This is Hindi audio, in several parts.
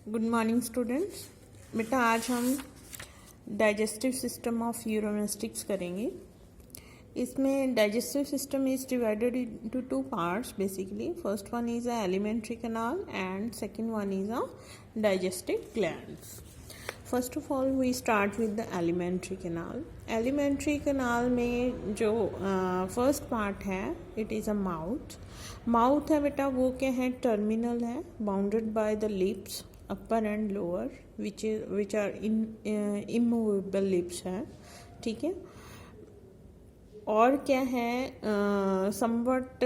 Good morning students. बेटा आज हम डाइजेस्टिव सिस्टम ऑफ यूरोमेस्टिक्स करेंगे। इसमें digestive system is divided into two parts basically. First one is a alimentary canal and second one is a digestive glands. First of all we start with the alimentary canal. Alimentary canal में जो फर्स्ट पार्ट है it is a mouth. Mouth है बेटा, वो क्या है, टर्मिनल है, bounded by the lips upper and lower which are immovable lips है, ठीक है। और क्या है, somewhat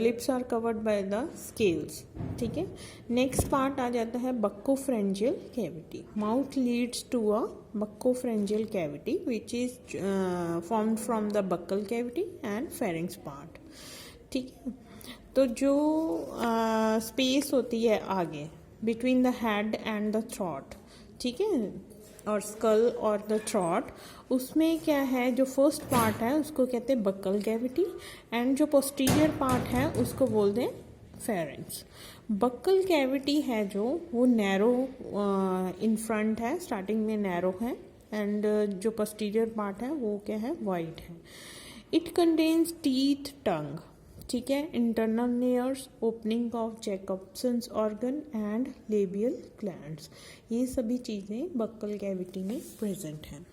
lips are covered by the scales, ठीक है। नेक्स्ट पार्ट आ जाता है buccopharyngeal cavity. Mouth leads to a buccopharyngeal cavity which is formed from the buccal cavity and pharynx part, ठीक है। तो जो स्पेस होती है आगे between the head and the throat, ठीक है, और स्कल और द थ्रॉट, उसमें क्या है, जो फर्स्ट पार्ट है उसको कहते हैं बक्कल कैविटी एंड जो पोस्टीरियर पार्ट है उसको बोलते हैं फेरिंक्स। बक्कल कैविटी है जो वो नैरो इन फ्रंट है, स्टार्टिंग में नैरो है, एंड जो पोस्टीरियर पार्ट है वो क्या है, वाइड है। इट कंटेन्स टीथ, टंग, ठीक है, internal nares, opening of Jacobson's organ and labial glands. ये सभी चीज़ें बक्कल कैविटी में प्रेजेंट हैं।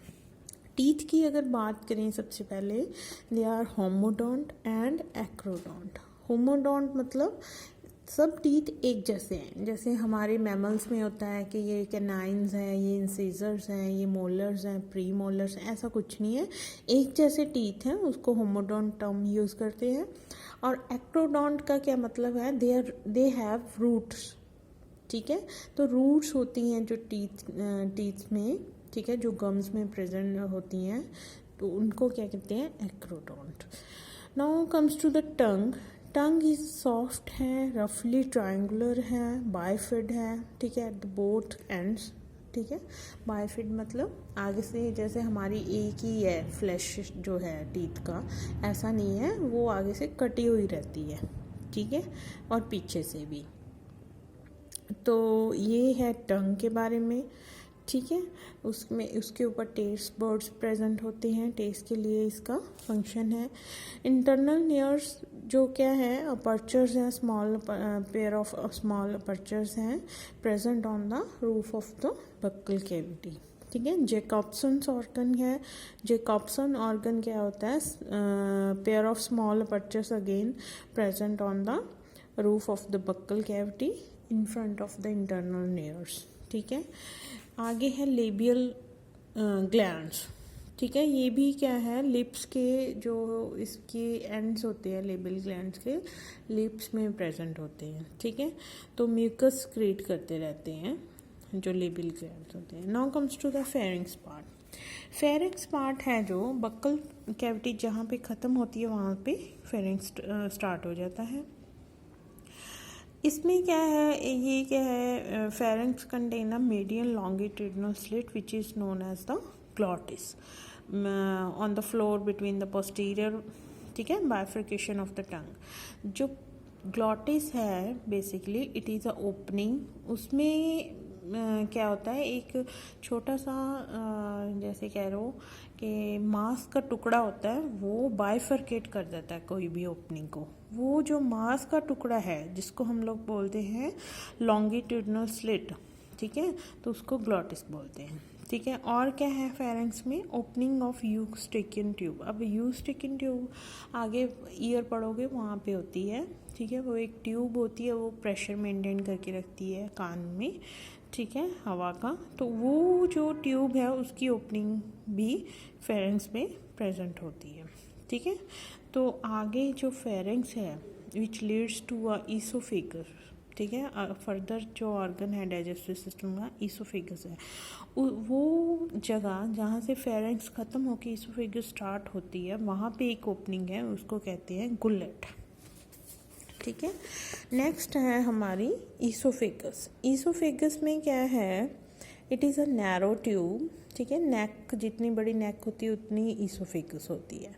टीथ की अगर बात करें सबसे पहले, they are homodont and acrodont. Homodont मतलब सब टीथ एक जैसे हैं, जैसे हमारे मैमल्स में होता है कि ये कैनाइन्स हैं, ये इंसिजर्स हैं, ये मोलर्स हैं, प्री मोलर्स हैं, ऐसा कुछ नहीं है, एक जैसे टीथ हैं, उसको होमोडोंट टर्म यूज़ करते हैं। और एक्रोडोंट का क्या मतलब है, दे हैव रूट्स, ठीक है। तो रूट्स होती हैं जो टीथ में, ठीक है, जो गम्स में प्रेजेंट होती हैं, तो उनको क्या कहते हैं, acrodont. Now comes to the tongue. Tongue is soft है, रफली ट्रायंगुलर है, बाइफिड है, ठीक है, एट द बोथ एंड्स, ठीक है। बाइफिड मतलब आगे से जैसे हमारी एक ही है फ्लैश जो है टीथ का, ऐसा नहीं है, वो आगे से कटी हुई रहती है, ठीक है, और पीछे से भी। तो ये है टंग के बारे में, ठीक है। उसमें उसके ऊपर टेस्ट बर्ड्स प्रेजेंट होते हैं, टेस्ट के लिए इसका फंक्शन है। इंटरनल नेयर्स जो क्या है, अपर्चर्स हैं, small pair of small apertures हैं present on the roof of the buccal cavity, ठीक है। जैकब्सन्स ऑर्गन है। जैकब्सन ऑर्गन क्या होता है, pair of small apertures again present on the roof of the buccal cavity in front of the internal नेयर्स, ठीक है। आगे है लेबियल ग्लैंड्स, ठीक है। ये भी क्या है, लिप्स के जो इसके एंड्स होते हैं, लेबियल ग्लैंड्स के लिप्स में प्रेजेंट होते हैं, ठीक है। तो म्यूकस क्रिएट करते रहते हैं जो लेबियल ग्लैंड्स होते हैं। Now comes to the pharynx part. Pharynx part है जो बक्कल कैविटी जहाँ पे ख़त्म होती है वहाँ पे फेरिंक्स स्टार्ट हो जाता है। इसमें क्या है, ये क्या है, pharynx contain a median longitudinal slit which is known as the glottis on the floor between the posterior, ठीक है, बाइफर्केशन ऑफ द टंग। जो ग्लॉटिस है basically it is a opening, उसमें क्या होता है, एक छोटा सा जैसे कह रहे हो कि मांस का टुकड़ा होता है, वो बाइफर्केट कर देता है कोई भी ओपनिंग को। वो जो मांस का टुकड़ा है जिसको हम लोग बोलते हैं लॉन्गिट्यूडिनल स्लिट, ठीक है, तो उसको ग्लॉटिस बोलते हैं, ठीक है। और क्या है फेरिंक्स में, ओपनिंग ऑफ यूस्टिकियन ट्यूब। अब यूस्टिकियन ट्यूब आगे ईयर पढ़ोगे वहाँ पे होती है, ठीक है। वो एक ट्यूब होती है, वो प्रेशर मेंटेन करके रखती है कान में, ठीक है, हवा का। तो वो जो ट्यूब है उसकी ओपनिंग भी फेरिंक्स में प्रेजेंट होती है, ठीक है। तो आगे जो फेरिंक्स है which leads to a oesophagus, ठीक है, फर्दर जो ऑर्गन है डाइजेस्टिव सिस्टम का ईसोफेगस है, वो जगह जहाँ से फेरिंक्स ख़त्म होकर ईसोफेगस स्टार्ट होती है वहाँ पे एक ओपनिंग है, उसको कहते हैं गुलेट, ठीक है। नेक्स्ट है हमारी ईसोफेगस। ईसोफेगस में क्या है, it is a narrow tube, ठीक है। नेक जितनी बड़ी नेक होती है उतनी ईसोफेगस होती है,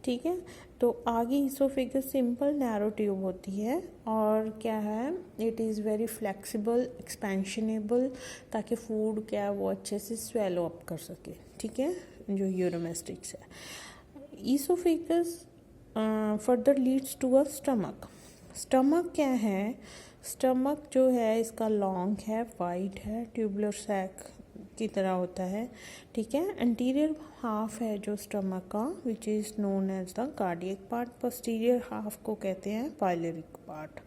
ठीक है। तो आगे ईसोफेगस सिंपल नैरो ट्यूब होती है और क्या है, इट इज़ वेरी फ्लेक्सिबल, एक्सपेंशनेबल, ताकि फूड क्या है वो अच्छे से स्वेलो अप कर सके, ठीक है, जो यूरोमेस्टिक्स है। Oesophagus further leads to a stomach. Stomach क्या है, स्टमक जो है इसका लॉन्ग है, वाइड है, ट्यूबुलर सैक की तरह होता है, ठीक है। एंटीरियर हाफ है जो स्टमक का, which is known as the cardiac part. Posterior half को कहते हैं पाइलोरिक पार्ट,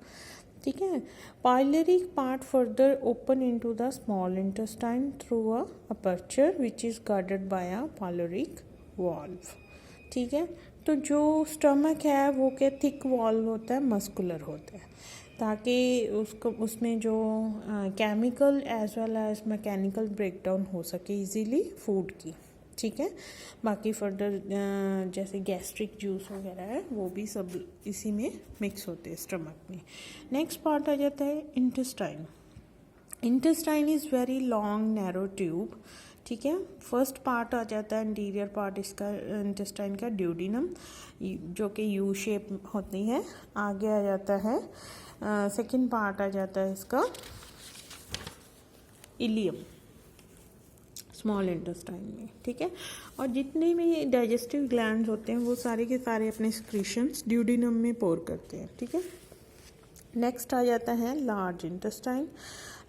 ठीक है। Pyloric part further open into the small intestine through a aperture which is guarded by a pyloric valve, ठीक है। तो जो स्टमक है वो क्या थिक वॉल्व होता है, मस्कुलर होता है, ताकि उसको उसमें जो chemical as well as mechanical breakdown हो सके इजीली फूड की, ठीक है। बाकी फर्दर जैसे गैस्ट्रिक जूस वगैरह है वो भी सब इसी में मिक्स होते हैं स्टमक में। नेक्स्ट पार्ट आ जाता है intestine. Intestine is very long narrow tube, ठीक है। फर्स्ट पार्ट आ जाता है इंटीरियर पार्ट इसका इंटेस्टाइन का, ड्यूडिनम, जो कि यू शेप होती है। आगे आ जाता है सेकंड पार्ट आ जाता है इसका इलियम, स्मॉल इंटेस्टाइन में, ठीक है। और जितने भी डाइजेस्टिव ग्लैंड्स होते हैं वो सारे के सारे अपने सिक्रीशंस ड्यूडिनम में पोर करते हैं, ठीक है। नेक्स्ट आ जाता है लार्ज इंटेस्टाइन।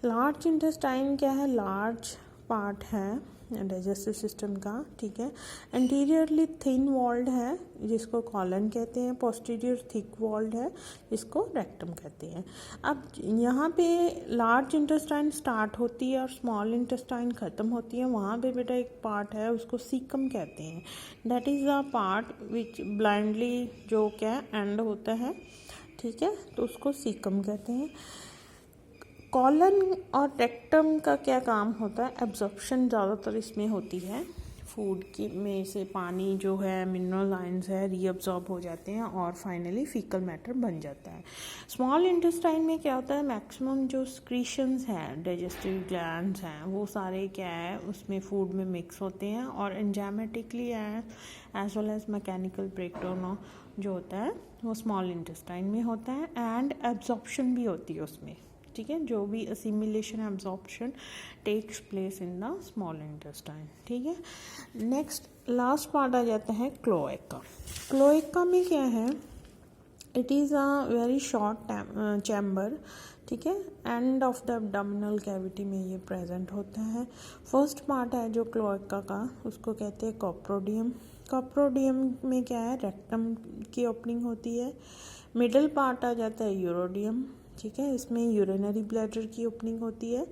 लार्ज इंटेस्टाइन क्या है, लार्ज पार्ट है डाइजेस्टिव सिस्टम का, ठीक है। एंटीरियरली थिन वॉल्ड है जिसको कॉलन कहते हैं, पोस्टीरियर थिक वॉल्ड है जिसको रेक्टम कहते हैं। अब यहाँ पे लार्ज इंटेस्टाइन स्टार्ट होती है और स्मॉल इंटेस्टाइन ख़त्म होती है, वहाँ पे बेटा एक पार्ट है उसको सीकम कहते हैं। That is the part which blindly जो क्या एंड होता है, ठीक है, तो उसको सीकम कहते हैं। कॉलन और रेक्टम का क्या काम होता है, एब्जॉर्प्शन ज़्यादातर इसमें होती है, फूड की में से पानी जो है मिनरल आयंस है रीअब्जॉर्ब हो जाते हैं और फाइनली फीकल मैटर बन जाता है। स्मॉल इंटेस्टाइन में क्या होता है, मैक्सिमम जो स्क्रीशंस हैं डाइजेस्टिव ग्लैंड्स हैं वो सारे क्या है उसमें फूड में मिक्स होते हैं और enzymatically as well as mechanical breakdown जो होता है वो स्मॉल इंटेस्टाइन में होता है, एंड एब्जॉर्प्शन भी होती है उसमें, ठीक है, जो भी assimilation absorption takes place in the small intestine, ठीक है। नेक्स्ट लास्ट पार्ट आ जाता है क्लोएका। क्लोएका में क्या है, it is a very short chamber, ठीक है, end of the abdominal cavity में ये प्रेजेंट होता है। फर्स्ट पार्ट है जो क्लोएका का उसको कहते हैं कॉप्रोडियम। कॉप्रोडियम में क्या है, रेक्टम की ओपनिंग होती है। मिडल पार्ट आ जाता है यूरोडियम, ठीक है, इसमें यूरिनरी ब्लैडर की ओपनिंग होती है।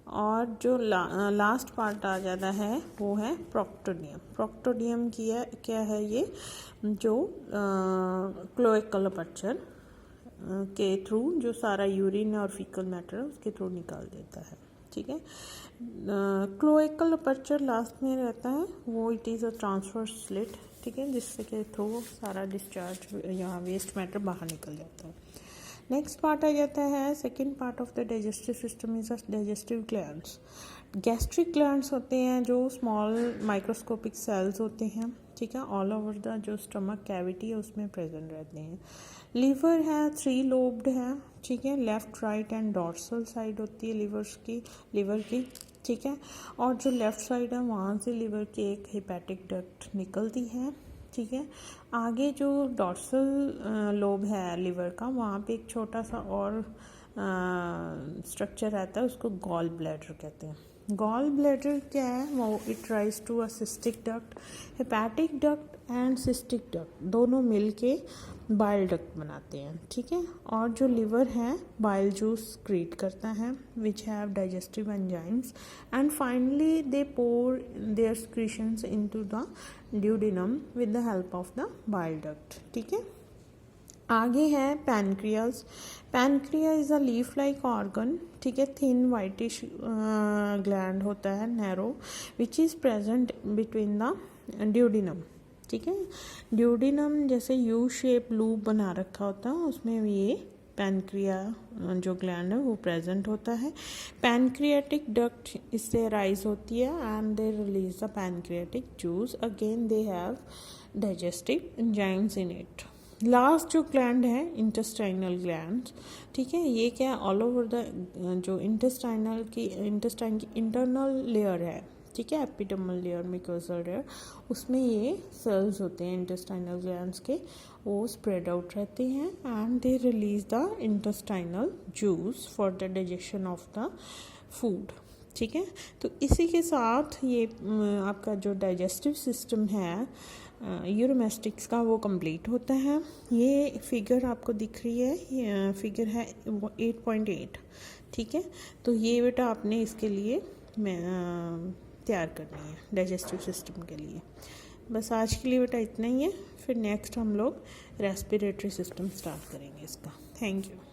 और जो लास्ट पार्ट आ जाता है वो है प्रोक्टोडियम। प्रोक्टोडियम क्या है ये, जो क्लोएकल अपर्चर के थ्रू जो सारा यूरिन और फीकल मैटर उसके थ्रू निकाल देता है, ठीक है। क्लोएकल अपर्चर लास्ट में रहता है, वो it is a transfer slit, ठीक है, जिससे के थ्रू सारा डिस्चार्ज यहाँ वेस्ट मैटर बाहर निकल जाता है। नेक्स्ट पार्ट आ जाता है second part of the digestive system is digestive glands. Gastric glands होते हैं जो स्मॉल माइक्रोस्कोपिक सेल्स होते हैं, ठीक है, ऑल ओवर द जो स्टमक कैविटी है उसमें प्रेजेंट रहते हैं। लीवर है 3 लोब्ड है, ठीक है, left right and dorsal side होती है लीवर की, ठीक है। और जो लेफ्ट साइड है वहाँ से लीवर की एक हेपेटिक डक्ट निकलती है, ठीक है। आगे जो डॉर्सल लोब है लिवर का वहाँ पे एक छोटा सा और स्ट्रक्चर रहता है, उसको गॉल ब्लैडर कहते हैं। गॉल ब्लैडर क्या है, वो it rise to a cystic duct. Hepatic duct and cystic duct दोनों मिलके बाइल डक्ट बनाते हैं, ठीक है। और जो लिवर है बाइल जूस क्रिएट करता है which have digestive enzymes and finally they pour their secretions into the duodenum with the help of the bile duct, ठीक है। आगे है pancreas. Pancreas is a leaf like organ, ठीक है, थिन वाइटिश ग्लैंड होता है narrow which is present between the duodenum, ठीक है। ड्यूडिनम जैसे यू शेप लूप बना रखा होता है उसमें ये पैनक्रिया जो ग्लैंड है वो प्रेजेंट होता है। पैनक्रियाटिक डक्ट इससे राइज होती है and they release the pancreatic juice. Again they have digestive enzymes in it. Last जो ग्लैंड है इंटेस्टाइनल ग्लैंड, ठीक है, ये क्या है, ऑल ओवर द जो इंटेस्टाइन की इंटरनल लेयर है, ठीक है, एपिडर्मल लेयर, म्यूकोसल लेयर, उसमें ये सेल्स होते हैं इंटेस्टाइनल ग्लैंड्स के, वो स्प्रेड आउट रहते हैं and they release the intestinal juice for the digestion of the food, ठीक है। तो इसी के साथ ये आपका जो डाइजेस्टिव सिस्टम है यूरोमेस्टिक्स का वो कंप्लीट होता है। ये फिगर आपको दिख रही है, ये फिगर है 8.8, ठीक है। तो ये बेटा आपने इसके लिए तैयार करनी है डाइजेस्टिव सिस्टम के लिए। बस आज के लिए बेटा इतना ही है, फिर नेक्स्ट हम लोग रेस्पिरेटरी सिस्टम स्टार्ट करेंगे इसका। Thank you.